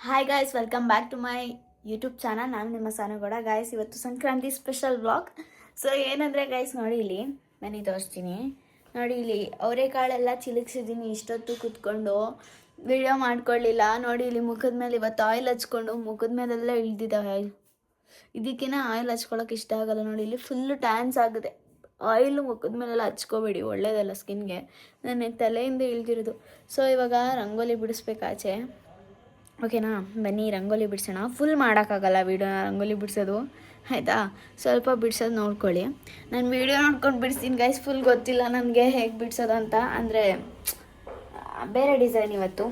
Hi guys, welcome back to my YouTube channel. ನಾನು ನಿಮ್ಮ ಸಾನುಗೌಡ. Guys, ಇವತ್ತು ಸಂಕ್ರಾಂತಿ ಸ್ಪೆಷಲ್ ವ್ಲಾಗ್. ಸೊ ಏನಂದರೆ ಗಾಯ್ಸ್, ನೋಡಿ ಇಲ್ಲಿ ಮನೆ ತೋರಿಸ್ತೀನಿ. ನೋಡಿ ಇಲ್ಲಿ ಅವರೆಕಾಳೆಲ್ಲ ಚಿಲುಕ್ಸಿದ್ದೀನಿ. ಇಷ್ಟೊತ್ತು ಕೂತ್ಕೊಂಡು ವಿಡಿಯೋ ಮಾಡ್ಕೊಳ್ಳಿಲ್ಲ. ನೋಡಿ ಇಲ್ಲಿ ಮುಖದ ಮೇಲೆ ಇವತ್ತು ಆಯಿಲ್ ಹಚ್ಕೊಂಡು ಮುಖದ ಮೇಲೆಲ್ಲ ಇಳ್ದಿದೆ ಆಯಿಲ್. ಇದಕ್ಕಿಂತ ಆಯಿಲ್ ಹಚ್ಕೊಳ್ಳೋಕೆ ಇಷ್ಟ ಆಗಲ್ಲ. ನೋಡಿ ಇಲ್ಲಿ ಫುಲ್ಲು ಟ್ಯಾನ್ಸ್ ಆಗಿದೆ. ಆಯಿಲು ಮುಖದ ಮೇಲೆಲ್ಲ ಹಚ್ಕೋಬೇಡಿ, ಒಳ್ಳೇದಲ್ಲ ಸ್ಕಿನ್ಗೆ. ನನ್ನ ತಲೆಯಿಂದ ಇಳ್ದಿರೋದು. ಸೊ ಇವಾಗ ರಂಗೋಲಿ ಬಿಡಿಸ್ಬೇಕು ಆಚೆ. ಓಕೆನಾ, ಬನ್ನಿ ರಂಗೋಲಿ ಬಿಡಿಸೋಣ. ಫುಲ್ ಮಾಡೋಕ್ಕಾಗಲ್ಲ ವೀಡಿಯೋನ ರಂಗೋಲಿ ಬಿಡಿಸೋದು, ಆಯಿತಾ? ಸ್ವಲ್ಪ ಬಿಡಿಸೋದು ನೋಡ್ಕೊಳ್ಳಿ. ನಾನು ವೀಡಿಯೋ ನೋಡ್ಕೊಂಡು ಬಿಡಿಸ್ತೀನಿ ಗೈಸ್. ಫುಲ್ ಗೊತ್ತಿಲ್ಲ ನನಗೆ ಹೇಗೆ ಬಿಡಿಸೋದು ಅಂತ. ಅಂದರೆ ಬೇರೆ ಡಿಸೈನ್ ಇವತ್ತು.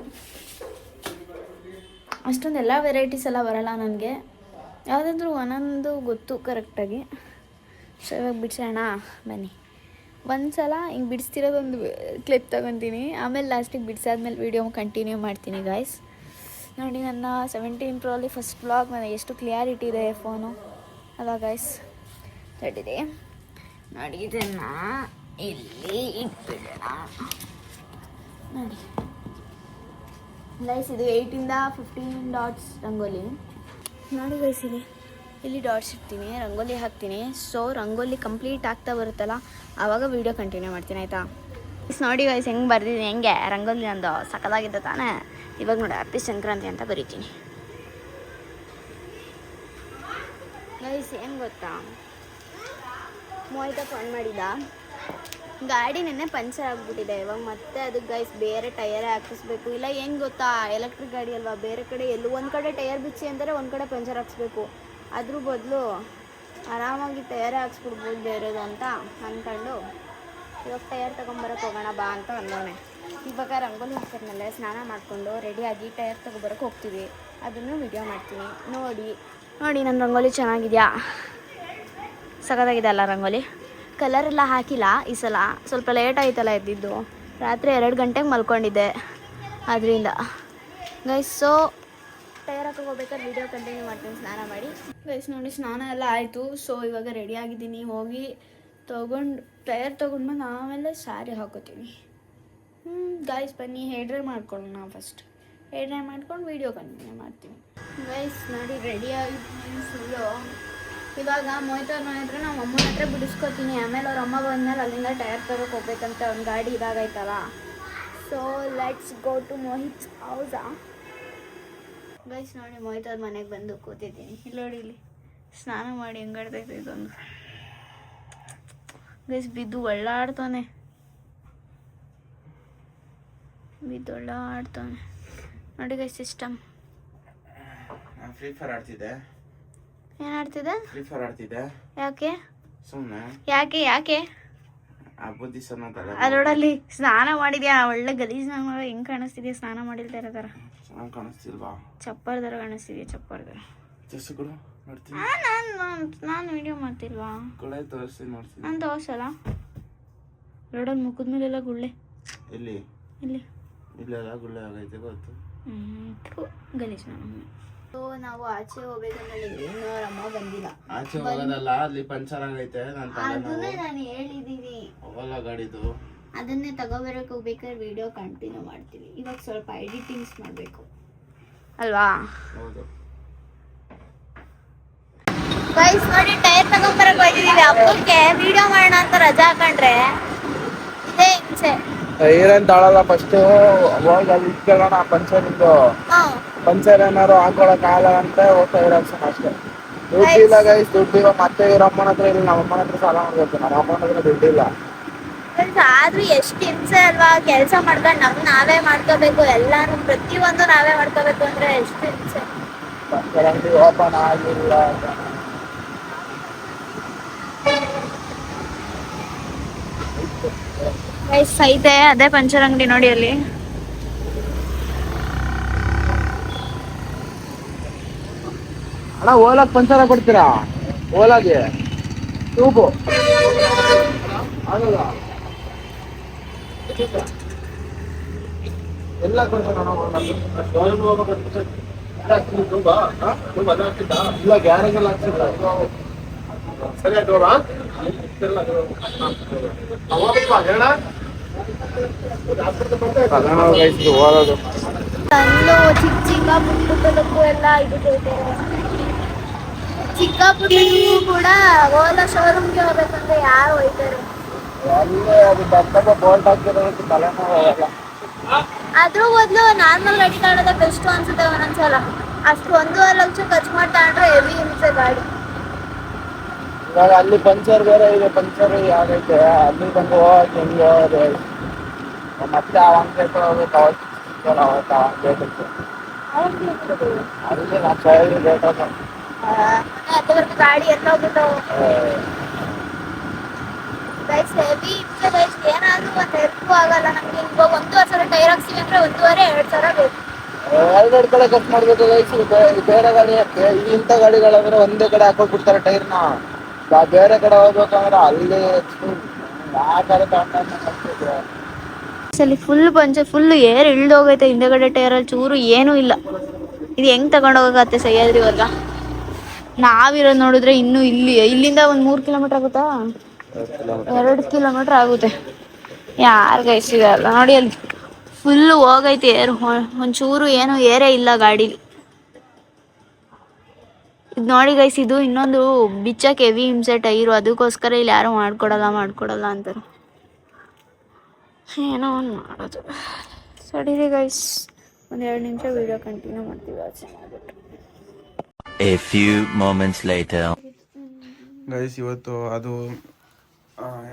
ಅಷ್ಟೊಂದೆಲ್ಲ ವೆರೈಟೀಸ್ ಎಲ್ಲ ಬರೋಲ್ಲ ನನಗೆ. ಯಾವುದಾದ್ರೂ ಒಂದೊಂದು ಗೊತ್ತು ಕರೆಕ್ಟಾಗಿ. ಸೊ ಇವಾಗ ಬಿಡಿಸೋಣ ಬನ್ನಿ. ಒಂದು ಸಲ ಹಿಂಗೆ ಬಿಡಿಸ್ತಿರೋದೊಂದು ಕ್ಲಿಪ್ ತೊಗೊತೀನಿ. ಆಮೇಲೆ ಲಾಸ್ಟಿಗೆ ಬಿಡಿಸಾದ್ಮೇಲೆ ವೀಡಿಯೋ ಕಂಟಿನ್ಯೂ ಮಾಡ್ತೀನಿ ಗಾಯ್ಸ್. ನೋಡಿ, ನನ್ನ 17 Pro ಫಸ್ಟ್ ವ್ಲಾಗ್. ನನಗೆ ಎಷ್ಟು ಕ್ಲಿಯಾರಿಟಿ ಇದೆ ಫೋನು ಅಲ್ವಾ ಗಾಯ್ಸ್? ತಡಿದೆ ನೋಡಿ, ಇದನ್ನು ಇಲ್ಲಿ ಇಟ್ಬಿಡೋಣ. ನೋಡಿ ಗೈಸ್, ಇದು 8 ಇಂದ 15 ಡಾಟ್ಸ್ ರಂಗೋಲಿ. ನೋಡಿ ಗೈಸ್, ಇಲ್ಲಿ ಡಾಟ್ಸ್ ಇಡ್ತೀನಿ, ರಂಗೋಲಿ ಹಾಕ್ತೀನಿ. ಸೊ ರಂಗೋಲಿ ಕಂಪ್ಲೀಟ್ ಆಗ್ತಾ ಬರುತ್ತಲ್ಲ, ಆವಾಗ ವೀಡಿಯೋ ಕಂಟಿನ್ಯೂ ಮಾಡ್ತೀನಿ, ಆಯಿತಾ? ನೋಡಿ ಗೈಸ್, ಹೆಂಗೆ ಬರ್ದಿದ್ದೀನಿ, ಹೆಂಗೆ ರಂಗೋಲಿ ಅಂದು ಸಕ್ಕದಾಗಿದೆ ತಾನೇ? ಇವಾಗ ನೋಡಿ, ಹ್ಯಾಪಿ ಸಂಕ್ರಾಂತಿ ಅಂತ ಬರೀತೀನಿ ಗೈಸ್. ಹೆಂಗೆ ಗೊತ್ತಾ, ಮೋಹಿತ ಫೋನ್ ಮಾಡಿದ. ಗಾಡಿ ನೆನ್ನೆ ಪಂಚರ್ ಆಗಿಬಿಟ್ಟಿದೆ. ಇವಾಗ ಮತ್ತೆ ಅದಕ್ಕೆ ಗೈಸ್ ಬೇರೆ ಟಯರೇ ಹಾಕಿಸ್ಬೇಕು. ಇಲ್ಲ ಹೆಂಗೆ ಗೊತ್ತಾ, ಎಲೆಕ್ಟ್ರಿಕ್ ಗಾಡಿ ಅಲ್ವಾ, ಬೇರೆ ಕಡೆ ಎಲ್ಲೂ ಒಂದು ಕಡೆ ಟಯರ್ ಬಿಚ್ಚಿ ಅಂದರೆ ಒಂದು ಕಡೆ ಪಂಚರ್ ಹಾಕ್ಸ್ಬೇಕು. ಅದ್ರ ಬದಲು ಆರಾಮಾಗಿ ಟಯರೇ ಹಾಕ್ಸ್ಬಿಡ್ಬೋದು ಬೇರೆದು ಅಂತ ಅಂದ್ಕೊಂಡು ಇವಾಗ ಟಯರ್ ತೊಗೊಂಬರಕ್ಕೆ ಹೋಗೋಣ ಬಾ ಅಂತ ಅಂದವನೆ. ಇವಾಗ ರಂಗೋಲಿ ಹಾಕಿದ್ಮೇಲೆ ಸ್ನಾನ ಮಾಡಿಕೊಂಡು ರೆಡಿಯಾಗಿ ಟಯರ್ ತೊಗೊಬರಕ್ಕೆ ಹೋಗ್ತೀವಿ. ಅದನ್ನು ವಿಡಿಯೋ ಮಾಡ್ತೀನಿ. ನೋಡಿ ನನ್ನ ರಂಗೋಲಿ ಚೆನ್ನಾಗಿದೆಯಾ? ಸಖತ್ತಾಗಿದೆ ಅಲ್ಲ ರಂಗೋಲಿ? ಕಲರೆಲ್ಲ ಹಾಕಿಲ್ಲ ಈ ಸಲ. ಸ್ವಲ್ಪ ಲೇಟ್ ಆಯ್ತಲ್ಲ ಎದ್ದಿದ್ದು. ರಾತ್ರಿ 2 ಗಂಟೆಗೆ ಮಲ್ಕೊಂಡಿದ್ದೆ ಅದರಿಂದ ಗೈಸ್. ಸೊ ಟಯರ್ ಹಾಕಿ ಹೋಗ್ಬೇಕಾದ್ರೆ ವೀಡಿಯೋ ಕಂಟಿನ್ಯೂ ಮಾಡ್ತೀನಿ ಸ್ನಾನ ಮಾಡಿ ಗೈಸ್. ನೋಡಿ, ಸ್ನಾನ ಎಲ್ಲ ಆಯಿತು. ಸೊ ಇವಾಗ ರೆಡಿಯಾಗಿದ್ದೀನಿ. ಹೋಗಿ ಟಯರ್ ತೊಗೊಂಡ್ಮೇಲೆ ಆಮೇಲೆ ಸ್ಯಾರಿ ಹಾಕೋತೀನಿ. ಗಾಯ್ಸ್ ಬನ್ನಿ, ಹೇರ್ ಡ್ರೈ ಮಾಡ್ಕೊಳ್ಳೋಣ ಫಸ್ಟ್. ಹೇರ್ ಡ್ರೈ ಮಾಡ್ಕೊಂಡು ವೀಡಿಯೋ ಕಂಟಿನ್ಯೂ ಮಾಡ್ತೀನಿ ಗೈಸ್. ನೋಡಿ, ರೆಡಿ ಆಗಿದ್ದೀನಿ ಫುಲ್ಲು. ಇವಾಗ ಮೋಹಿತವ್ರ ಮನೆ ಹತ್ರ ನಮ್ಮ ಅಮ್ಮನ ಹತ್ರ ಬಿಡಿಸ್ಕೊತೀನಿ. ಆಮೇಲೆ ಅವ್ರ ಅಮ್ಮ ಬಂದಮೇಲೆ ಅಲ್ಲಿಂದ ಟಯರ್ ತರೋಕೆ ಹೋಗ್ಬೇಕಂತ ಒಂದು ಗಾಡಿ ಇದಾಗೈತಲ್ಲ. So let's go to Mohit ಹೌದಾ ಗೈಸ್. ನೋಡಿ, ಮೋಹಿತವ್ರ ಮನೆಗೆ ಬಂದು ಕೂತಿದ್ದೀನಿ. ಇಲ್ಲಿ ನೋಡಿ, ಇಲ್ಲಿ ಸ್ನಾನ ಮಾಡಿ ಹೆಂಗಾಡ್ತೈತೆ ಇದೊಂದು ಗೈಸ್. ಬಿದ್ದು ಒಳ್ಳಾಡ್ತಾನೆ, ಬಿದ್ದೊಳ್ಳಾಡ್ತಾನೆ ನೋಡಿ ಗೈಸ್. ಸಿಸ್ಟಮ್ ಫ್ರೀ ಫೈರ್ ಆಡ್ತಿದ್ದೆ. ಏನು ಆಡ್ತಿದ್ದೆ? ಫ್ರೀ ಫೈರ್ ಆಡ್ತಿದ್ದೆ. ಯಾಕೆ ಸುಮ್ಮನೆ ಯಾಕೆ ಆ ಬುದ್ಧಿ ಸಣ್ಣದಲ್ಲ. ಅದರೊಡಲ್ಲಿ ಸ್ನಾನ ಮಾಡಿದ್ಯಾ? ಒಳ್ಳೆ ಗಲೀಜ್ ಹೆಂಗೆ ಕಾಣಿಸ್ತಿದ್ಯಾ ಸ್ನಾನ ಮಾಡಿಲ್ದೇ ಇರೋ ಥರ? ಚೆನ್ನಾಗಿ ಕಾಣಿಸ್ತಿಲ್ವಾ? ಚಪ್ಪರ್ ಥರ ಕಾಣಿಸ್ತಿದ್ಯಾ, ಚಪ್ಪರ್ ಥರ. ಜಸ್ಗಳು ನೋಡ್ತೀನಿ. ನಾನು ವಿಡಿಯೋ ಮಾಡ್ತಿಲ್ವಾ? ಗುಳೆ ತೋರಿಸಿ ನೋಡ್ತೀನಿ. ನಾನು ತೋರ್ಸಲ್ಲ. ರೋಡಲ್ಲಿ ಮುಖದ ಮೇಲೆಲ್ಲ ಗುಳ್ಳೆ. ಎಲ್ಲಿ? ಇಲ್ಲಿ ಇಲ್ಲೆಲ್ಲ ಗುಳ್ಳೆ ಆಗೈತೆ ಗೊತ್ತು. ಗಲೀಜ್ ನಾನು. ಸೊ ನಾವು ಆಚೆ ಹೋಗ್ಬೇಕಂದ್ರೆ ಇನ್ನೂ ಅವ್ರ ಅಮ್ಮ ಬಂದಿಲ್ಲ. ಆಚೆ ಹೋಗೋದಲ್ಲ, ಅಲ್ಲಿ ಪಂಚರ್ ಆಗೈತೆ. ಅದನ್ನೇ ನಾನು ಹೇಳಿದ್ದೀನಿ. ಹೋಗಲ್ಲ ಗಾಡಿದು. ಅದನ್ನೇ ತಗೋಬರಕ್ಕೆ ಹೋಗ್ಬೇಕಾದ್ರೆ ವಿಡಿಯೋ ಕಂಟಿನ್ಯೂ ಮಾಡ್ತೀವಿ. ಇವಾಗ ಸ್ವಲ್ಪ ಎಡಿಟಿಂಗ್ಸ್ ಮಾಡಬೇಕು ಅಲ್ವಾ? ಹೌದು ಗೈಸ್. ನೋಡಿ, ಟೈರ್ ತಗೊಂಬರಕ್ಕೆ ಹೋಗಿದ್ದೀವಿ. ಹಬ್ಬಕ್ಕೆ ವಿಡಿಯೋ ಮಾಡೋಣ ಅಂತ ರಜಾ ಹಾಕೊಂಡ್ರೆ ಇದೇ ಹಿಂಸೆ. ಟೈರ್ ಅಂತ ಆಳಲ್ಲ, ಫಸ್ಟ್ ಹೋಗಿ ಅಲ್ಲಿ ಇಟ್ಕೊಳ್ಳೋಣ. ಪಂಚರ್ ಏನಾರು ಹಾಕೊಳಕ್ ಆಗಲ್ಲ ಅಂತ ಹೋಗ್ತಾ ಇರೋದು ಅಷ್ಟೇ. ದುಡ್ಡಿಲ್ಲ ಗೈಸ್, ದುಡ್ಡಿಲ್ಲ. ಮತ್ತೆ ಇವ್ರ ಅಮ್ಮನ ಹತ್ರ ಇಲ್ಲ, ನಮ್ಮ ಅಮ್ಮನ ಹತ್ರ ಸಾಲ ಮಾಡ್ಬೇಕು. ನಮ್ಮ ಅಮ್ಮನ ಹತ್ರ ದುಡ್ಡಿಲ್ಲ. ಆದ್ರೂ ಎಷ್ಟು ಹಿಂಸೆ ಅಲ್ವಾ? ಕೆಲಸ ಮಾಡ್ಕೊಂಡು ನಾವೇ ಮಾಡ್ಕೋಬೇಕು. ಎಲ್ಲಾನು ಪ್ರತಿಯೊಂದು ನಾವೇ ಮಾಡ್ಕೋಬೇಕು ಅಂದ್ರೆ ಎಷ್ಟು ಹಿಂಸೆ. ಪಂಚರ್ ಅಂಗಡಿ ಓಪನ್ ಆಗಿಲ್ಲ. ಗೈಸ್ ಐತೆ ಅದೇ ಪಂಚರ್ ಅಂಗಡಿ. ನೋಡಿ ಅಲ್ಲಿ ಅಣ್ಣ, ಓಲಾಗ್ ಪಂಚರ್ ಕೊಡ್ತೀರಾ? ಓಲಾಗೆ ಟ್ಯೂಬು ಆಗಲ್ಲ ಎಲ್ಲ ಕೊಡ್ತಾರ. ಇಲ್ಲ ಗ್ಯಾರೇಜ್ ಎಲ್ಲ ಹಾಕ್ಸಿಲ್ಲ. ಸರಿ ಆಯ್ತು ಓದೋದು ಅಲ್ಲೂ ಚಿಕ್ಕ ಪುಟ್ಟದಕ್ಕೂ ಎಲ್ಲ ಇದು ಕೇಳ್ತಾರೆ. ಚಿಕ್ಕ ಪುಟ್ಟದಕ್ಕೂ ಕೂಡ ಓಲಾ ಶೋರೂಮ್ಗೆ ಹೋಗ್ಬೇಕಂದ್ರೆ ಯಾರು ಹೋಯ್ತಾರೆ? ಅಲ್ಲೇ ಅದು ದಪ್ಪ ಬೋಲ್ಟ್ ಹಾಕಿರೋದಕ್ಕೆ ತಲೆನೋವು ಹೋಗಲ್ಲ. ಅದ್ರ ಬದಲು ನಾರ್ಮಲ್ ಗಾಡಿ ತಗೊಳ್ಳೋದೇ ಬೆಸ್ಟ್ ಅನ್ಸುತ್ತೆ ಒಂದೊಂದ್ಸಲ. ಅಷ್ಟು 1.5 ಲಕ್ಷ ಖರ್ಚು ಮಾಡಿ ತಗೊಂಡ್ರೆ ಹೆವಿ ಇರುತ್ತೆ ಗಾಡಿ. ಇವಾಗ ಅಲ್ಲಿ ಪಂಚರ್ ಬೇರೆ ಇದೆ, ಪಂಚರ್ ಆಗೈತೆ. ಅಲ್ಲಿ ಬಂದು ಹೋಗಕ್ಕೆ ಹೆಂಗೆ ಹೋಗೋದು? ಮತ್ತೆ ಆ ಅಂಗಡಿ ಹೋಗ್ಬೇಕು, ಅವತ್ತು ಅಲ್ಲಿ ನಮ್ಮ ಸೈಡ್ ಲೇಟ್ ಅದುವರೆಗೂ ಗಾಡಿ ಎಲ್ಲ ಹೋಗ್ಬಿಟ್ಟವು. ಗೈಸ್ ಹೆವಿ ಇರುತ್ತೆ ಗೈಸ್. ಏನಾದ್ರೂ ಒಂದು ಹೆಲ್ಪು ಆಗಲ್ಲ ನಮಗೆ. ಇವಾಗ 1,500 ಟೈರ್ ಹಾಕ್ಸಿವಿ ಅಂದ್ರೆ 1,500-2,000 ಬೇಕು. ಎರಡೆರಡು ಕಡೆ ಕಟ್ ಮಾಡ್ಬೇಕು ಗೈಸ್. ಬೇರೆ ಗಾಡಿ ಇಂಥ ಗಾಡಿಗಳಂದ್ರೆ ಒಂದೇ ಕಡೆ ಹಾಕೊಟ್ಬಿಡ್ತಾರೆ ಟೈರ್ನ. ಬೇರೆ ಕಡೆ ಹೋಗ್ಬೇಕಂದ್ರೆ ಅಲ್ಲಿ ಆ ಕಡೆ ತಗೊಂಡು ಸಲಿ ಫುಲ್ ಫುಲ್ ಏರ್ ಇಳ್ದೋಗೈತೆ. ಹಿಂದೆಗಡೆ ಟೈರಲ್ಲಿ ಚೂರು ಏನೂ ಇಲ್ಲ. ಇದು ಹೆಂಗ್ ತಗೊಂಡೋಗತ್ತೆ ಸಹ್ಯಾದ್ರಿವರ್ಗ? ನಾವಿರೋದು ನೋಡಿದ್ರೆ ಇನ್ನು ಇಲ್ಲಿಂದ ಒಂದು 3 ಕಿಲೋಮೀಟರ್ ಆಗುತ್ತಾ? 2 ಕಿಲೋಮೀಟರ್ ಆಗುತ್ತೆ. ಯಾರು ಗೈಸಿಗಲ್ಲ ನೋಡಿ, ಅಲ್ಲಿ ಫುಲ್ ಹೋಗೈತೆ ಏರ್. ಒಂಚೂರು ಏನು ಏರೇ ಇಲ್ಲ ಗಾಡೀಲಿ. ಇದು ನೋಡಿ ಗೈಸ್, ಇದು ಇನ್ನೊಂದು ಬಿಚ್ಚಕ್ಕೆ ಹೆವಿ ಹಿಂಸೆ ಟೈರು. ಅದಕ್ಕೋಸ್ಕರ ಇಲ್ಲಿ ಯಾರು ಮಾಡ್ಕೊಡಲ್ಲ ಅಂತಾರೆ. ಏನೋ ಒಂದು ಮಾಡೋದು. ಸಡಿರಿ ಗೈಸ್, 1-2 ನಿಮಿಷ ವಿಡಿಯೋ ಕಂಟಿನ್ಯೂ ಮಾಡ್ತೀವಿ ಆಚೆ ಮಾಡ್ಬಿಟ್ಟು. A few moments later. Guys ಇವತ್ತು ಅದು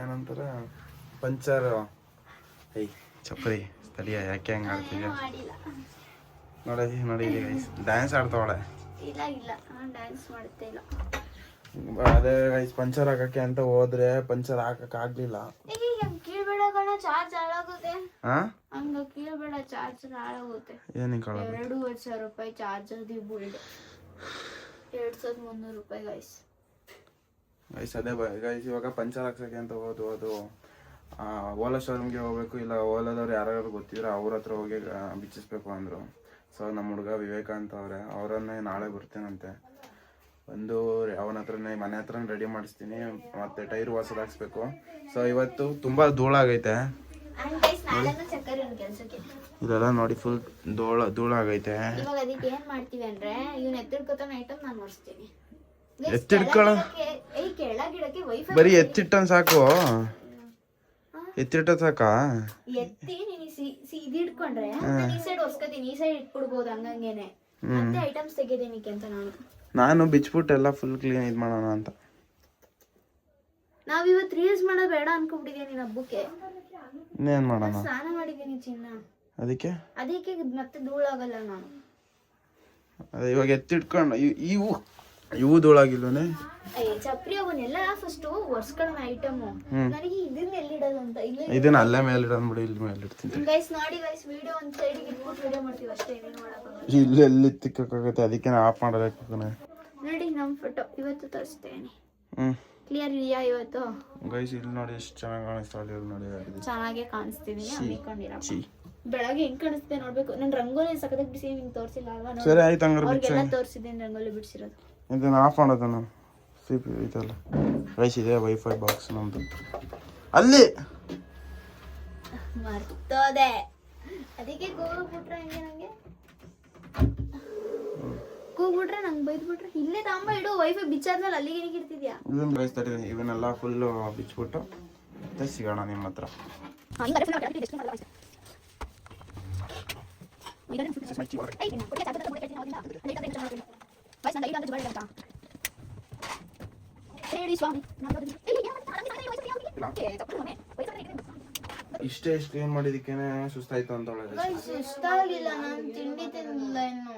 ಏನಂತಾರೆ ಪಂಚರ್. ಚಪ್ಪರಿ ಸ್ಥಳೀಯ ಯಾಕೆ ಹಂಗೆ ಆಡ್ತಿದ್ಯಾ? ನೋಡಿ ಗೈಸ್ ಡ್ಯಾನ್ಸ್ ಆಡ್ತಾವಳೆ. ಇಲ್ಲ ಡ್ಯಾನ್ಸ್ ಮಾಡುತ್ತೆ ಇಲ್ಲ. ಅದೇ ಗೈಸ್ ಪಂಚರ್ ಹಾಕಕ್ಕೆ ಅಂತ ಹೋದ್ರೆ ಪಂಚರ್ ಹಾಕಕ್ ಆಗ್ಲಿಲ್ಲ. ಕೀಳ್ಬೇಡ ಕಣ, ಚಾರ್ಜ್ ಹಾಳಾಗುತ್ತೆ. ಹಂಗ ಕೀಳ್ಬೇಡ, ಚಾರ್ಜ್ ಹಾಳಾಗುತ್ತೆ. ಏನಕ್ಕೆ 2,500 ರೂಪಾಯಿ ಚಾರ್ಜ್ ಅದು ಬುಲ್ಡ್. 2,300 ರೂಪಾಯಿ ಗೈಸ್. ಅದೇ ಗೈಸ್ ಇವಾಗ ಪಂಚರ್ ಹಾಕ್ಸಕ್ಕೆ ಅಂತ ಹೋದು. ಅದು ಓಲಾ ಶೋರೂಮ್ಗೆ ಹೋಗ್ಬೇಕು. ಇಲ್ಲ ಓಲಾದವ್ರು ಯಾರು ಗೊತ್ತಿದ್ರೆ ಅವ್ರ ಹತ್ರ ಹೋಗಿ ಬಿಚ್ಚಿಸ್ಬೇಕು ಅಂದರು. ಸೊ ನಮ್ಮ ಹುಡುಗ ವಿವೇಕ ಅಂತ ಅವರನ್ನೇ ನಾಳೆ ಬರ್ತೇನಂತೆ. ಅವನ ಹತ್ರನೇ ಮನೆ ಹತ್ರನೇ ರೆಡಿ ಮಾಡಿಸ್ತೀನಿ. ಮತ್ತೆ ಟೈರ್ ಹೊಸದು ಹಾಕ್ಸ್ಬೇಕು. ಸೊ ಇವತ್ತು ತುಂಬಾ ಧೂಳಾಗೈತೆ. ಇದೆಲ್ಲ ನೋಡಿ ಫುಲ್ ಧೂಳಾಗೈತೆ. ಇವಾಗ ಅದಕ್ಕೆ ಏನ್ ಮಾಡ್ತೀವಿ ಅಂದ್ರೆ ಇವ್ನ ಎತ್ತಿಡ್ಕೊತಾನ ಐಟಮ್ ನಾನು ಓಡಿಸ್ತೀನಿ. ಬರೀ ಎತ್ತಿಟ್ಟನ್ ಸಾಕು. ಎತ್ತಿಟ್ಟ ಸಾಕಾ? ಎತ್ತಿ ನೀನು ಇದು ಹಿಡ್ಕೊಂಡ್ರೆ ಈ ಸೈಡ್ ಒರ್ಸ್ಕೊತೀನಿ, ಈ ಸೈಡ್ ಇಟ್ಬಿಡ್ಬೋದು ಹಂಗಂಗೇನೆ. ಮತ್ತೆ ಐಟಮ್ಸ್ ತೆಗೆದೇನಿಕ್ಕೆ ಅಂತ ನಾನು ಬಿಚ್ಬಿಟ್ಟು ಎಲ್ಲ ಫುಲ್ ಕ್ಲೀನ್ ಇದು ಮಾಡೋಣ ಅಂತ. ನಾವಿವತ್ತು ರೀಲ್ಸ್ ಮಾಡೋದು ಬೇಡ ಅನ್ಕೊಂಡ್ಬಿಟ್ಟಿದ್ಯಾ ನೀನ್ ಹಬ್ಬಕ್ಕೆ? ಇನ್ನೇನ್ ಮಾಡೋಣ? ಸ್ನಾನ ಮಾಡಿದೀನಿ ಚಿನ್ನ. ಅದಕ್ಕೆ ಮತ್ತೆ ಧೂಳಾಗಲ್ಲ ನಾನು. ಇವಾಗ ಎತ್ತಿಟ್ಕೊಂಡು ಇವು ಧೂಳಾಗಿಲ್ವನೇ? ಚಪ್ರಿ ಅವನ್ನೆಲ್ಲ ಫಸ್ಟ್ ಒರ್ಸ್ಕೊಳ್ಳೋಣ ಐಟಮ್. ನನಗೆ ಇದನ್ನ ಎಲ್ಲಿಡೋದು ಅಂತ. ಇದನ್ನ ಅಲ್ಲೇ ಮೇಲೆ ಇಡೋಣ ಬಿಡಿ, ಇಲ್ಲಿ ಮೇಲೆ ಇಡ್ತೀನಿ. ಗೈಸ್ ನೋಡಿ ಗೈಸ್, ವಿಡಿಯೋ ಒಂದು ಸೈಡಿಗೆ ಇಟ್ಬಿಟ್ಟು ವಿಡಿಯೋ ಮಾಡ್ತೀವಿ ಅಷ್ಟೇ, ಏನೇನು ಮಾಡೋಕ್ಕಾಗಲ್ಲ. ಇಲ್ಲಿ ಎಲ್ಲಿ ತಿಕ್ಕಾಗುತ್ತೆ, ಅದಕ್ಕೆ ಆಫ್ ಮಾಡೋದಕ್ಕೆ. ನೋಡಿ ನಮ್ಮ ಫೋಟೋ ಇವತ್ತು ತೋರಿಸ್ತೇನೆ. ಕ್ಲಿಯರ್ ಇದೆಯಾ ಇವತ್ತು? ಗೈಸ್ ಇಲ್ಲಿ ನೋಡಿ ಎಷ್ಟು ಚೆನ್ನಾಗಿ ಕಾಣಿಸ್ತಾ ನೋಡಿ. ಚೆನ್ನಾಗೇ ಕಾಣಿಸ್ತಿದೀನಿ ಅನ್ಕೊಂಡಿರಪ್ಪ. ಬೆಳಗ್ಗೆ ಹೆಂಗ್ ಕಾಣಿಸ್ತೆ ನೋಡ್ಬೇಕು. ನಾನು ರಂಗೋಲಿ ಸಕದಾಗ ಬಿಸಿ ನಿಂಗೆ ತೋರಿಸಿಲ್ಲ ಅಲ್ವಾ? ಸರಿ ಆಯ್ತು, ಹಂಗಾರೆ ಅವ್ರಿಗೆಲ್ಲ ತೋರಿಸಿದ್ದೀನಿ ರಂಗೋಲಿ ಬಿಡಿಸಿರೋದು. ಇದನ್ನ ಆಫ್ ಮಾಡೋದು ನಾನು. ಸಿಪಿ ಇದಲ್ಲ ಗೈಸ್, ಇದೆ ವೈಫೈ ಬಾಕ್ಸ್ ನಮ್ದು. ಅಲ್ಲಿ ಮರ್ತೋದೆ, ಅದಕ್ಕೆ ಕೂಗ್ಬಿಟ್ರೆ ಹಂಗೆ ನಂಗೆ ಕೂಗ್ಬಿಟ್ರೆ ನಂಗೆ ಬೈದ್ಬಿಟ್ರೆ ಇಲ್ಲೇ ತಾಂಬ ಇಡು. ವೈಫೈ ಬಿಚ್ಚಾದ್ಮೇಲೆ ಅಲ್ಲಿಗೆ ಏನಕ್ಕೆ ಇರ್ತಿದ್ಯಾ? ಇದನ್ನ ಗೈಸ್ ತಡಿ, ಇವನ್ನೆಲ್ಲ ಫುಲ್ಲು ಬಿಚ್ಬಿಟ್ಟು ಮತ್ತೆ ಸಿಗೋಣ ನಿಮ್ಮ ಹತ್ರ. ಇಷ್ಟೇ ಏನ್ ಮಾಡಿದಕ್ಕೇನೆ ಸುಸ್ತಾಯ್ತು ಅಂತ ಸುಸ್ತಾಗಿಲ್ಲ, ನಾನು ತಿಂಡಿ ತಿನ್ನಲಿಲ್ಲ ಇನ್ನು.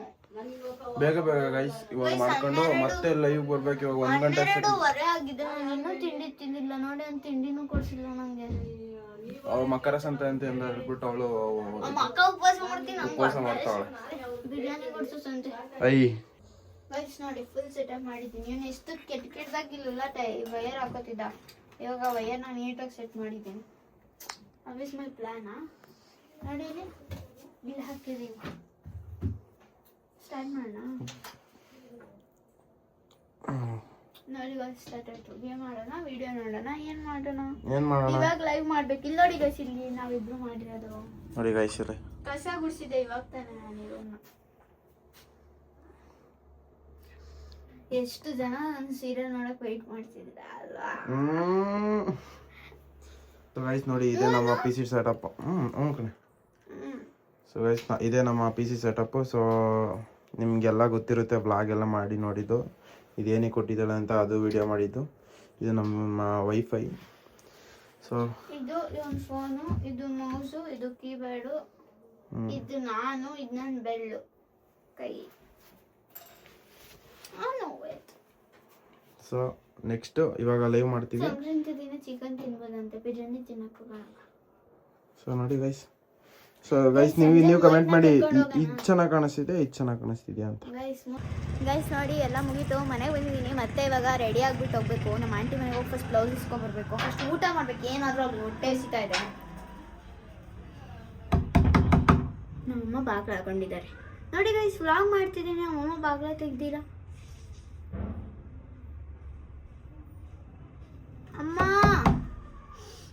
ಬೇಗ ಗೈಸ್ ಇವಾಗ ಮಾಡ್ಕೊಂಡು ಮತ್ತೆ ಲೈವ್ ಬರ್ಬೇಕು. ಇವಾಗ 1 ಗಂಟೆ 2:30 ಆಗಿದೆ, ನಾನು ಇನ್ನೂ ತಿಂಡಿ ತಿಂದಿಲ್ಲ. ನೋಡಿ ಒಂದು ತಿಂಡಿನೂ ಕೊಡ್ಸಿಲ್ಲ ನಂಗೆ. ಅವಳು ಮಕರ ಸಂಕ್ರಾಂತಿ ಅಂತ ಹೇಳ್ಬಿಟ್ಟು ಅವಳು ಉಪವಾಸ ಮಾಡ್ತಾವಳೆ. ಬಿರಿಯಾನಿ ಕೊಡ್ಸು ಸಂಜೆ. ಗೈಸ್ ನೋಡಿ ಫುಲ್ ಸೆಟಪ್ ಮಾಡಿದ್ದೀನಿ. ಇವನು ಎಷ್ಟು ಕೆಟ್ಟದಾಗಿಲ್ಲ ವಯರ್ ಹಾಕೋತಿದ್ದ. ಇವಾಗ ವಯರ್ನ ನೀಟಾಗಿ ಸೆಟ್ ಮಾಡಿದ್ದೀನಿ. ಅವಿಸ್ ಮೈ ಪ್ಲಾನಾ ನೋಡಿ. ಇಲ್ಲಿ ಹಾಕಿದೀವಿ. ಸ್ಟಾರ್ಟ್ ಮಾಡೋಣ ನೋಡಿ ಗೈಸ್. ಸ್ಟಾರ್ಟ್ ಆಯ್ತು. ಗೇಮ್ ಆಡೋಣ, ವಿಡಿಯೋ ನೋಡೋಣ, ಏನ್ ಮಾಡೋಣ? ಇವಾಗ ಲೈವ್ ಮಾಡ್ಬೇಕು. ಇಲ್ಲಿ ನೋಡಿ ಗೈಸ್, ಇಲ್ಲಿ ನಾವಿಬ್ರು ಮಾಡಿರೋದು ನೋಡಿ ಗೈಸ್. ಕಸ ಗುಡಿಸಿದೆ ಇವಾಗ ತಾನೆ ನಾನು ರೂಮ್ನ. ಎಷ್ಟು ಜನ ನನ್ನ ಸೀರಿಯಲ್ ನೋಡಕ್ ವೆಯ್ಟ್ ಮಾಡ್ತಿದ್ರ ಅಲ್ವಾ? ಗೈಸ್ ನೋಡಿ ಇದೆ ನಮ್ಮ P C setup. So guys ಇದೇ ನಮ್ಮ ಪಿ ಸಿ ಸೆಟಪ್ಪು. ಸೊ ನಿಮಗೆಲ್ಲ ಗೊತ್ತಿರುತ್ತೆ, ವ್ಲಾಗ್ ಎಲ್ಲ ಮಾಡಿ ನೋಡಿದ್ದು. ಇದೇನಿಗೆ ಕೊಟ್ಟಿದ್ದಾಳೆ ಅಂತ ಅದು ವಿಡಿಯೋ ಮಾಡಿದ್ದು. ಇದು ನಮ್ಮ ವೈಫೈ. ಸೊ ಇದು ಒಂದು ಫೋನು, ಇದು ಮೌಸು, ಇದು ಕೀಬೋರ್ಡು, ಇದು ನಾನು, ಇದು ನನ್ನ ಬೆಳ್ಳು ಕೈ. ಸೊ ನೆಕ್ಸ್ಟ್ ಇವಾಗ ಲೈವ್ ಮಾಡ್ತೀವಿ. ಸಂಕ್ರಾಂತಿ ದಿನ ಚಿಕನ್ ತಿನ್ಬೋದಂತೆ, ಬಿರಿಯಾನಿ ತಿನ್ನಕ್ಕೋಗಲ್ಲ. ಸೊ ನೋಡಿ ಗೈಸ್. ಸೊ ಗೈಸ್ ನೀವು ಕಮೆಂಟ್ ಮಾಡಿ ಇದು ಚೆನ್ನಾಗಿ ಕಾಣಿಸ್ತಿದೆ, ಇದು ಚೆನ್ನಾಗಿ ಕಾಣಿಸ್ತಿದ್ಯಾ ಅಂತ. ಗೈಸ್ ನೋಡಿ ಎಲ್ಲ ಮುಗೀತು, ಮನೆಗೆ ಬಂದಿದ್ದೀನಿ. ಮತ್ತೆ ಇವಾಗ ರೆಡಿ ಆಗ್ಬಿಟ್ಟು ಹೋಗ್ಬೇಕು. ನಮ್ಮ ಆಂಟಿ ಮನೆಗೆ ಹೋಗಿ ಫಸ್ಟ್ ಬ್ಲೌಸ್ ಇಸ್ಕೊಂಡ್ಬರ್ಬೇಕು. ಫಸ್ಟ್ ಊಟ ಮಾಡ್ಬೇಕು, ಏನಾದರೂ ಅಲ್ಲಿ ಹೊಟ್ಟೆ ಹಸಿತಾ ಇದೆ. ನಮ್ಮಮ್ಮ ಬಾಗ್ಲು ಹಾಕೊಂಡಿದ್ದಾರೆ ನೋಡಿ ಗೈಸ್. ವ್ಲಾಗ್ ಮಾಡ್ತಿದ್ದೀನಿ, ನಮ್ಮಮ್ಮ ಬಾಗ್ಲ ತೆಗ್ದಿಲ್ಲ. ಅಮ್ಮ,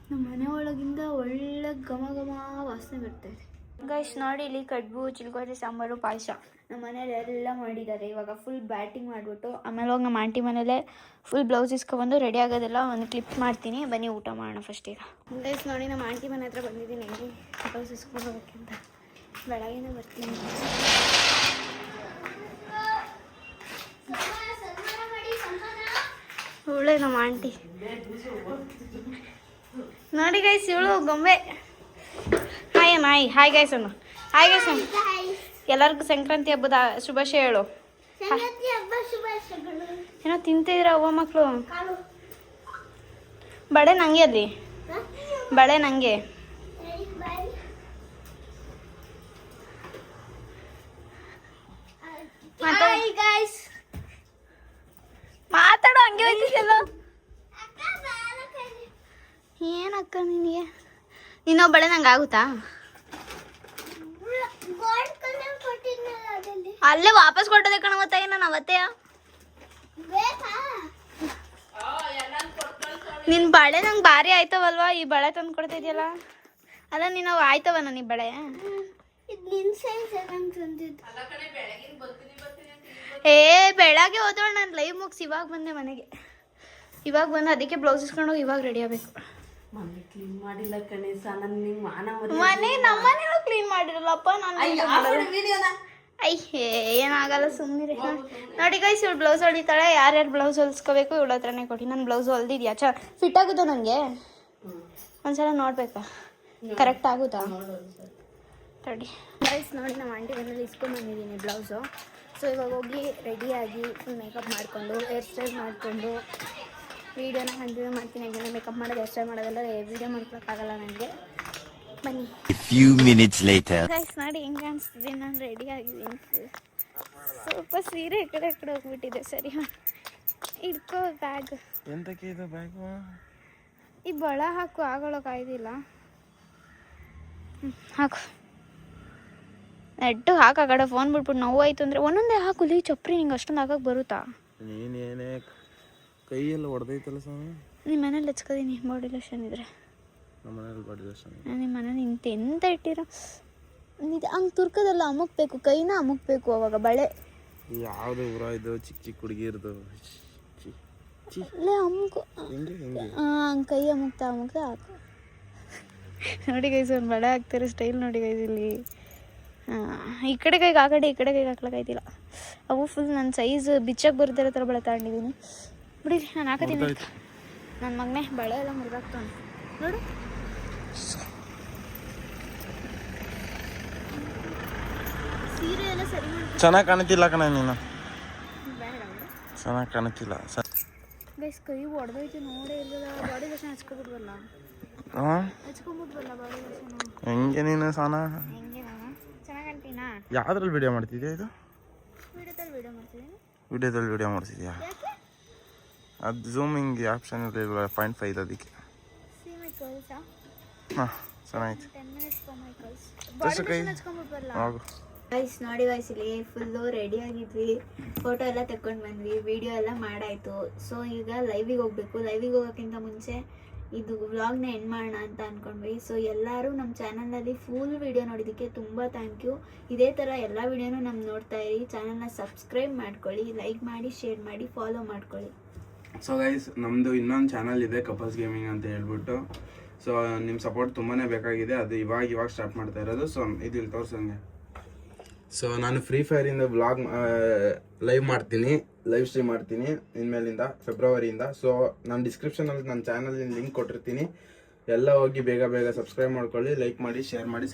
ನಮ್ಮ ಮನೆ ಒಳಗಿಂದ ಒಳ್ಳೆ ಘಮ ಘಮ ವಾಸನೆ ಬರ್ತಾ ಇದೆ. ಗೈಸ್ ನೋಡಿ, ಇಲ್ಲಿ ಕಡುಬು, ಚಿಲ್ಕೋರೆ ಸಾಂಬಾರು, ಪಾಯಸ ನಮ್ಮ ಮನೇಲಿ ಎಲ್ಲ ಮಾಡಿದ್ದಾರೆ. ಇವಾಗ ಫುಲ್ ಬ್ಯಾಟಿಂಗ್ ಮಾಡಿಬಿಟ್ಟು ಆಮೇಲೆ ಹೋಗಿ ನಮ್ಮ ಆಂಟಿ ಮನೇಲೆ ಫುಲ್ ಬ್ಲೌಸ್ ಇಸ್ಕೊಬಂದು ರೆಡಿ ಆಗೋದೆಲ್ಲ ಒಂದು ಕ್ಲಿಪ್ ಮಾಡ್ತೀನಿ. ಬನ್ನಿ ಊಟ ಮಾಡೋಣ ಫಸ್ಟ್. ಈಗ ಗೈಸ್ ನೋಡಿ, ನಮ್ಮ ಆಂಟಿ ಮನೆ ಹತ್ರ ಬಂದಿದ್ದೀನಿ. ಹೆಂಗೆ ಬ್ಲೌಸ್ ಇಸ್ಕೊಬೇಕಂತ ಬೆಳಗ್ಗೆನೇ ಬರ್ತೀನಿ. ಇವಳೆ ನಮ್ಮ ಆಂಟಿ ನೋಡಿ ಗೈಸ್, ಇವಳು ಗೊಂಬೆ. ಹಾಯ್ ಅಣ್ಣ, ಹಾಯ್ ಗೈಸ್ ಅಣ್ಣ, ಹಾಯ್ ಗೈಸ್ ಅಣ್ಣ. ಎಲ್ಲರಿಗೂ ಸಂಕ್ರಾಂತಿ ಹಬ್ಬದ ಶುಭಾಶಯ ಹೇಳು. ಏನೋ ತಿಂತಿದ್ರ ಅವ್ವ ಮಕ್ಕಳು. ಬಳೆ ನಂಗೆ ಅಲ್ಲಿ, ಬಳೆ ನಂಗೆ. ಮಾತಾಡೋ, ಹಂಗೆ ಹೋಯ್ತಿದ್ದಲ್ಲ. ಏನಕ್ಕ ನಿನಗೆ, ನೀನು ಬಳೆ ನಂಗೆ ಆಗುತ್ತಾ? ಅಲ್ಲೇ ವಾಪಸ್ ಕೊಟ್ಟದೆ ಕಣ. ಮತ್ತೆ ನಾನು ಅವತ್ತೇ ನಿನ್ ಬಳೆ ನಂಗೆ ಭಾರಿ ಆಯ್ತವಲ್ವಾ? ಈ ಬಳೆ ತಂದು ಕೊಡ್ತಾ ಇದೆಯಲ್ಲ. ಅಲ್ಲ ನೀನು ಆಯ್ತವ ನನಗೆ ಬಳೆ. ಬೆಳಗ್ಗೆ ಹೋದವಳು ನಾನು ಲೈವ್ ಮುಗಿಸಿ ಇವಾಗ ಬಂದೆ ಮನೆಗೆ. ಇವಾಗ ಬಂದು ಅದಕ್ಕೆ ಬ್ಲೌಸ್ ಇಸ್ಕೊಂಡು ಹೋಗಿ ಇವಾಗ ರೆಡಿ ಆಗಬೇಕು. ಮನೆ ಕ್ಲೀನ್ ಮಾಡಿಲ್ಲ ಕಣೇಶ, ಮನೆ ನಮ್ಮನೇನು ಕ್ಲೀನ್ ಮಾಡಿರಲ್ಲಪ್ಪ ನಾನು. ಏನಾಗಲ್ಲ ಸುಮ್ಮನೆ ನೋಡಿ ಗೈಸ್. ಇವಳು ಬ್ಲೌಸ್ ಹೊಲಿತಾಳೆ. ಯಾರ್ಯಾರು ಬ್ಲೌಸ್ ಹೊಲಿಸ್ಕೋಬೇಕು ಇವಳ ಹತ್ರನೇ ಕೊಡಿ. ನನ್ನ ಬ್ಲೌಸ್ ಹೊಲ್ದಿದ್ಯಾ? ಫಿಟ್ ಆಗುತ್ತಾ ನನಗೆ? ಒಂದ್ಸಲ ನೋಡ್ಬೇಕಾ ಕರೆಕ್ಟ್ ಆಗುತ್ತಾ? ತಡಿ ಗೈಸ್ ನೋಡಿ, ನಮ್ಮ ಆಂಟಿ ಮನೇಲಿ ಇಸ್ಕೊಂಡ್ಬಂದಿದ್ದೀನಿ ಬ್ಲೌಸು. ಸೊ ಇವಾಗ ಹೋಗಿ ರೆಡಿಯಾಗಿ ಫುಲ್ ಮೇಕಪ್ ಮಾಡಿಕೊಂಡು ಹೇರ್ ಸ್ಟೈಲ್ ಮಾಡಿಕೊಂಡು ವೀಡಿಯೋನ ಕಂಟಿನ್ಯೂ ಮಾಡ್ತೀನಿ. ಯಾಕೆಂದರೆ ಮೇಕಪ್ ಮಾಡೋದು, ಹೇರ್ ಸ್ಟೈಲ್ ಮಾಡೋದೆಲ್ಲ ವೀಡಿಯೋ ಮಾಡ್ಕೊಳಕ್ಕಾಗಲ್ಲ ನನಗೆ. ಬನ್ನಿ. few minutes later. ಗೈಸ್ ನೋಡಿ ಹೆಂಗೆ ಕಾಣಿಸ್ತಿದೆ, ನಾನು ರೆಡಿ ಆಗಿದ್ದೀನಿ. ಸ್ವಲ್ಪ ಸೀರೆ ಈ ಕಡೆ ಹೋಗ್ಬಿಟ್ಟಿದೆ. ಸರಿ ಇಟ್ಕೋ ಬ್ಯಾಗ್. ಎಂತಕ್ಕೆ ಇದು ಬ್ಯಾಗು? ಈ ಬಳ ಹಾಕು, ಆಗೋಳಕ್ಕಾಯ್ದಿಲ್ಲ. ಹಾಕು, ನೆಟ್ಟು ಹಾಕು. ಆ ಕಡೆ ಫೋನ್ ಬಿಟ್ಬಿಟ್ಟು ನೋವಾಯ್ತು ಅಂದರೆ ಒಂದೊಂದೇ ಹಾಕು. ಲೀ ಚಪ್ರಿ ನಿಂಗೆ ಅಷ್ಟೊಂದು ಹಾಕಕ್ಕೆ ಬರುತ್ತಾ? ನೀನೇನೇ ಕೈಯೆಲ್ಲ ಹೊಡೆದೈತಲ್ಲ ಸ್ವಾಮಿ. ನಿಮ್ಮ ಮನೇಲಿ ಹಚ್ಕೋದೀನಿ ಬಾಡಿ ಲೋಷನ್ ಇದ್ರೆ. ನಮ್ಮ ಮನೇಲಿ ಬಾಡಿ ಲೋಷನ್. ನಿಮ್ಮ ಮನೇಲಿ ಎಂತ ಇಟ್ಟಿರೋ ಇದು ಹಂಗೆ ತುರ್ಕೋದೆಲ್ಲ ಅಮುಕ್ಬೇಕು, ಕೈನ ಅಮುಕ್ಬೇಕು. ಅವಾಗ ಬಳೆ ಯಾವುದು ಊರ ಇದು? ಚಿಕ್ಕ ಚಿಕ್ಕ ಹುಡುಗಿರ್ದು ಅಲ್ಲೇ ಅಮುಕು. ಹಂಗೆ ಕೈ ಅಮುಕ್ತಾ ಹಾಕು. ನೋಡಿ ಗೈಸ್, ಒಂದು ಬಳೆ ಹಾಕ್ತಾರೆ ಸ್ಟೈಲ್ ನೋಡಿ ಗೈಸ್ ಇಲ್ಲಿ. ಈ ಕಡೆ ಕೈಗೆ ಆ ಕಡೆ, ಈ ಕಡೆ ಕೈಗೆ ಹಾಕ್ಲಕ್ಕಾಯ್ತಿಲ್ಲ. ಅವು ಫುಲ್ ನನ್ನ ಸೈಜ್ ಬಿಚ್ಚಕ್ಕೆ ಬರ್ತಿರೋ ಥರ ಬಳೆ ತಗೊಂಡಿದ್ದೀನಿ. ಬಿಡಿ ನಾನು ಹಾಕತ್ತೀನಿ. ನನ್ನ ಮಗನೇ ಬಳೆ ಎಲ್ಲ ಮುರಿದಾಕ್ತಾನೆ ನೋಡು. ಸೀರೆ ಎಲ್ಲ ಸರಿ ಮಾಡಿ ಚೆನ್ನಾಗಿ ಕಾಣ್ತಿಲ್ಲ ಕಣ ನೀನು. ಬೇಡ ಚೆನ್ನಾಗಿ ಕಾಣ್ತಿಲ್ಲ. ಗೈಸ್ ಕೈ ಹೊಡೆದೈತೆ ನೋಡೇ ಇರಲಿಲ್ಲ. ಬಾಡಿ ಲೋಷನ್ ಹಚ್ಕೊಬಿಟ್ವಲ್ಲ, ಹಚ್ಕೊಂಡ್ಬಿಟ್ವಲ್ಲ ಬಾಡಿ ಲೋಷನ್. ಹೆಂಗೆ ನೀನು ಸಾನ? ಹೆಂಗೆ ನಾನು ಚೆನ್ನಾಗಿ ಕಾಣ್ತೀನಾ? ಯಾವ್ದ್ರಲ್ಲಿ ವಿಡಿಯೋ ಮಾಡ್ತಿದ್ಯಾ? ಇದು ವಿಡಿಯೋದಲ್ಲಿ ವಿಡಿಯೋ ಮಾಡ್ತಿದ್ದೀನಿ. ವಿಡಿಯೋದಲ್ಲಿ ವಿಡಿಯೋ ಮಾಡ್ತಿದ್ಯಾ? ಯಾಕೆ? ಅದು ಝೂಮಿಂಗ್ ಆಪ್ಷನ್ ಇರಲಿಲ್ಲ, 0.5 ಅದಕ್ಕೆ. ಸಿ ಮೈ ಕಲ್ಸಾ? ಹಾಂ ಚೆನ್ನಾಗಿತ್ತು. 10 minutes for my curls. Body lotion ಹಚ್ಕೊಂಡ್ಬಿಟ್ವಲ್ಲ. ಹೋಗು ಗೈಸ್ ನೋಡಿ ಗೈಸ್, ಇಲ್ಲಿ ಫುಲ್ಲು ರೆಡಿ ಆಗಿದ್ವಿ, ಫೋಟೋ ಎಲ್ಲ ತಗೊಂಡು ಬಂದ್ವಿ, ವಿಡಿಯೋ ಎಲ್ಲ ಮಾಡಾಯಿತು. ಸೊ ಈಗ ಲೈವಿಗೆ ಹೋಗ್ಬೇಕು. ಲೈವಿಗೆ ಹೋಗೋಕ್ಕಿಂತ ಮುಂಚೆ ಇದು ವ್ಲಾಗ್ನ ಎಂಡ್ ಮಾಡೋಣ ಅಂತ ಅಂದ್ಕೊಂಡ್ವಿ. ಸೊ ಎಲ್ಲರೂ ನಮ್ಮ ಚಾನಲಲ್ಲಿ ಫುಲ್ ವಿಡಿಯೋ ನೋಡಿದ್ದಕ್ಕೆ ತುಂಬ ಥ್ಯಾಂಕ್ ಯು. ಇದೇ ಥರ ಎಲ್ಲ ವಿಡಿಯೋನೂ ನಮ್ಮ ನೋಡ್ತಾ ಇರಿ. ಚಾನಲ್ನ ಸಬ್ಸ್ಕ್ರೈಬ್ ಮಾಡ್ಕೊಳ್ಳಿ, ಲೈಕ್ ಮಾಡಿ, ಶೇರ್ ಮಾಡಿ, ಫಾಲೋ ಮಾಡ್ಕೊಳ್ಳಿ. ಸೊ ಗೈಸ್, ನಮ್ಮದು ಇನ್ನೊಂದು ಚಾನಲ್ ಇದೆ ಕಪಲ್ಸ್ ಗೇಮಿಂಗ್ ಅಂತ ಹೇಳ್ಬಿಟ್ಟು. ಸೊ ನಿಮ್ಮ ಸಪೋರ್ಟ್ ತುಂಬಾ ಬೇಕಾಗಿದೆ. ಅದು ಇವಾಗ ಸ್ಟಾರ್ಟ್ ಮಾಡ್ತಾ ಇರೋದು. ಸೊ ಇದು ಇಲ್ಲಿ ತೋರಿಸಂಗೆ. ಸೊ ನಾನು ಫ್ರೀ ಫೈರಿಂದ ವ್ಲಾಗ್ ಲೈವ್ ಮಾಡ್ತೀನಿ, ಲೈವ್ ಸ್ಟ್ರೀಮ್ ಮಾಡ್ತೀನಿ ಇನ್ಮೇಲಿಂದ ಫೆಬ್ರವರಿಯಿಂದ. ಸೊ ನಾನು ಡಿಸ್ಕ್ರಿಪ್ಷನಲ್ಲಿ ನನ್ನ ಚಾನಲ್ ಲಿಂಕ್ ಕೊಟ್ಟಿರ್ತೀನಿ. ಎಲ್ಲ ಹೋಗಿ ಬೇಗ ಸಬ್ಸ್ಕ್ರೈಬ್ ಮಾಡ್ಕೊಳ್ಳಿ, ಲೈಕ್ ಮಾಡಿ, ಶೇರ್ ಮಾಡಿ,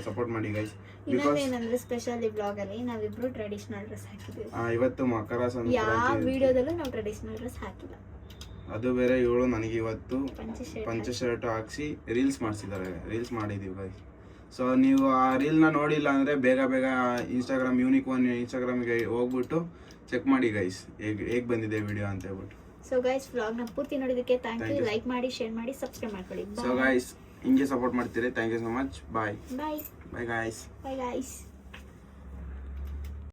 ಸಪೋರ್ಟ್ ಮಾಡಿ ಗೈಸ್. ಇನ್ನೊಂದೇನಂದ್ರೆ ಸ್ಪೆಷಲ್ ಈ ಬ್ಲಾಗಲ್ಲಿ ನಾವಿಬ್ರು ಟ್ರೆಡಿಷನಲ್ ಡ್ರೆಸ್ ಹಾಕಿದ್ದೀವಿ. ಇವತ್ತು ಮಕರ ಯಾವ ಸಂಕ್ರಾಂತಿ, ವಿಡಿಯೋದಲ್ಲೂ ನಾವು ಟ್ರೆಡಿಷನಲ್ ಡ್ರೆಸ್ ಹಾಕಿಲ್ಲ. ಅದು ಬೇರೆ. ಇವಳು ನನಗೆ ಇವತ್ತು ಪಂಚೆ ಪಂಚ ಶರ್ಟ್ ಹಾಕ್ಸಿ ರೀಲ್ಸ್ ಮಾಡಿದ್ದೀವಿ ಗೈಸ್. ಸೊ ನೀವು ಆ ರೀಲ್ನ ನೋಡಿಲ್ಲ ಅಂದರೆ ಬೇಗ ಇನ್ಸ್ಟಾಗ್ರಾಮ್ ಇನ್ಸ್ಟಾಗ್ರಾಮಿಗೆ ಹೋಗ್ಬಿಟ್ಟು ಚೆಕ್ ಮಾಡಿ ಗೈಸ್, ಹೇಗೆ ಬಂದಿದೆ ವಿಡಿಯೋ ಅಂತ ಹೇಳ್ಬಿಟ್ಟು. ಸೊ ಗೈಸ್, ವ್ಲಾಗ್ನ ಪೂರ್ತಿ ನೋಡಿದ್ದಕ್ಕೆ ಥ್ಯಾಂಕ್ ಯು. ಲೈಕ್ ಮಾಡಿ, ಶೇರ್ ಮಾಡಿ, ಸಬ್ಸ್ಕ್ರೈಬ್ ಮಾಡ್ಕೊಳ್ಳಿ. ಸೊ ಗೈಸ್, ಹಿಂಗೆ ಸಪೋರ್ಟ್ ಮಾಡ್ತೀರಿ. Thank you so much. Bye bye bye guys. Bye guys.